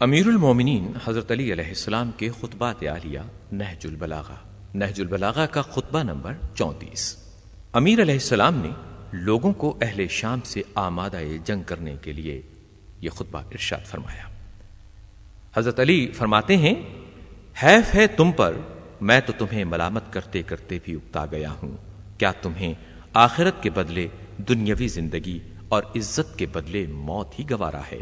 امیر المومنین حضرت علی علیہ السلام کے خطبات عالیہ نہج البلاغہ کا خطبہ نمبر 34۔ امیر علیہ السلام نے لوگوں کو اہل شام سے آمادہ جنگ کرنے کے لیے یہ خطبہ ارشاد فرمایا۔ حضرت علی فرماتے ہیں، حیف ہے تم پر، میں تو تمہیں ملامت کرتے کرتے بھی اکتا گیا ہوں۔ کیا تمہیں آخرت کے بدلے دنیاوی زندگی اور عزت کے بدلے موت ہی گوارا ہے؟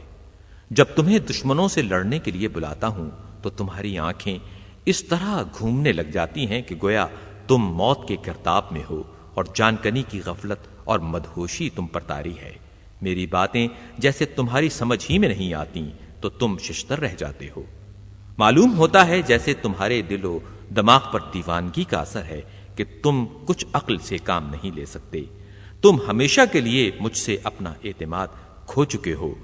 جب تمہیں دشمنوں سے لڑنے کے لیے بلاتا ہوں تو تمہاری آنکھیں اس طرح گھومنے لگ جاتی ہیں کہ گویا تم موت کے گرداب میں ہو اور جان کنی کی غفلت اور مدہوشی تم پر طاری ہے۔ میری باتیں جیسے تمہاری سمجھ ہی میں نہیں آتی تو تم ششتر رہ جاتے ہو۔ معلوم ہوتا ہے جیسے تمہارے دل و دماغ پر دیوانگی کا اثر ہے کہ تم کچھ عقل سے کام نہیں لے سکتے۔ تم ہمیشہ کے لیے مجھ سے اپنا اعتماد کھو چکے ہو۔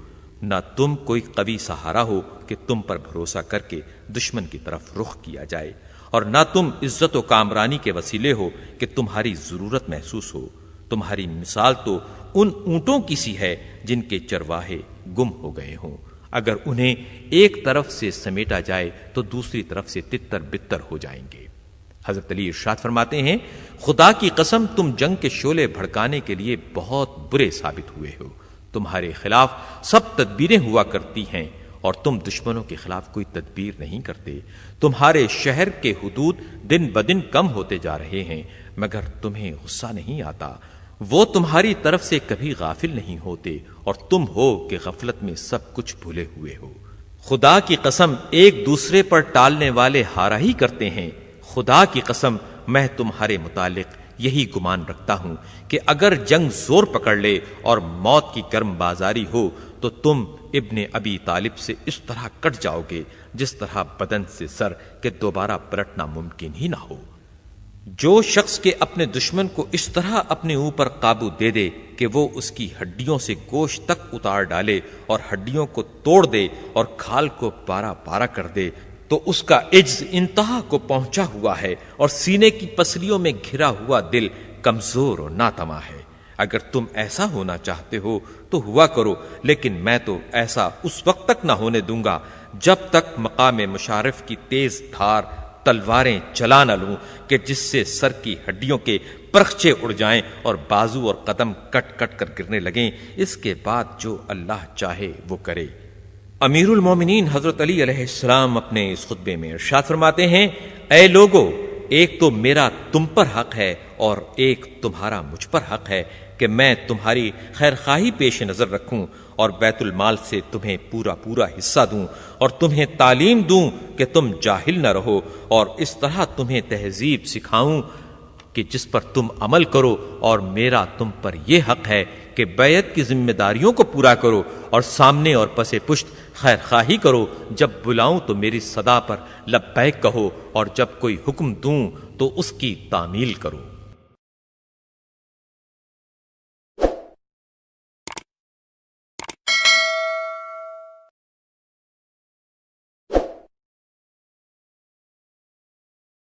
نہ تم کوئی قوی سہارا ہو کہ تم پر بھروسہ کر کے دشمن کی طرف رخ کیا جائے، اور نہ تم عزت و کامرانی کے وسیلے ہو کہ تمہاری ضرورت محسوس ہو۔ تمہاری مثال تو ان اونٹوں کی سی ہے جن کے چرواہے گم ہو گئے ہوں۔ اگر انہیں ایک طرف سے سمیٹا جائے تو دوسری طرف سے تتر بتر ہو جائیں گے۔ حضرت علی ارشاد فرماتے ہیں، خدا کی قسم تم جنگ کے شعلے بھڑکانے کے لیے بہت برے ثابت ہوئے ہو۔ تمہارے خلاف سب تدبیریں ہوا کرتی ہیں اور تم دشمنوں کے خلاف کوئی تدبیر نہیں کرتے۔ تمہارے شہر کے حدود دن بدن کم ہوتے جا رہے ہیں مگر تمہیں غصہ نہیں آتا۔ وہ تمہاری طرف سے کبھی غافل نہیں ہوتے اور تم ہو کہ غفلت میں سب کچھ بھولے ہوئے ہو۔ خدا کی قسم ایک دوسرے پر ٹالنے والے ہارا ہی کرتے ہیں۔ خدا کی قسم میں تمہارے متعلق یہی گمان رکھتا ہوں کہ اگر جنگ زور پکڑ لے اور موت کی گرم بازاری ہو تو تم ابن ابی طالب سے اس طرح کٹ جاؤ گے جس طرح بدن سے سر کے دوبارہ پلٹنا ممکن ہی نہ ہو۔ جو شخص کے اپنے دشمن کو اس طرح اپنے اوپر قابو دے دے کہ وہ اس کی ہڈیوں سے گوشت تک اتار ڈالے اور ہڈیوں کو توڑ دے اور کھال کو پارا پارا کر دے تو اس کا عجز انتہا کو پہنچا ہوا ہے اور سینے کی پسلیوں میں گھرا ہوا دل کمزور اور ناتما ہے۔ اگر تم ایسا ہونا چاہتے ہو تو ہوا کرو، لیکن میں تو ایسا اس وقت تک نہ ہونے دوں گا جب تک مقام مشارف کی تیز دھار تلواریں چلا نہ لوں کہ جس سے سر کی ہڈیوں کے پرخچے اڑ جائیں اور بازو اور قدم کٹ کٹ کر گرنے لگیں۔ اس کے بعد جو اللہ چاہے وہ کرے۔ امیر المومنین حضرت علی علیہ السلام اپنے اس خطبے میں ارشاد فرماتے ہیں، اے لوگو، ایک تو میرا تم پر حق ہے اور ایک تمہارا مجھ پر حق ہے کہ میں تمہاری خیر خواہی پیش نظر رکھوں اور بیت المال سے تمہیں پورا پورا حصہ دوں اور تمہیں تعلیم دوں کہ تم جاہل نہ رہو، اور اس طرح تمہیں تہذیب سکھاؤں کہ جس پر تم عمل کرو، اور میرا تم پر یہ حق ہے کہ بیعت کی ذمہ داریوں کو پورا کرو اور سامنے اور پس پشت خیر خواہی کرو۔ جب بلاؤں تو میری صدا پر لبیک کہو اور جب کوئی حکم دوں تو اس کی تعمیل کرو۔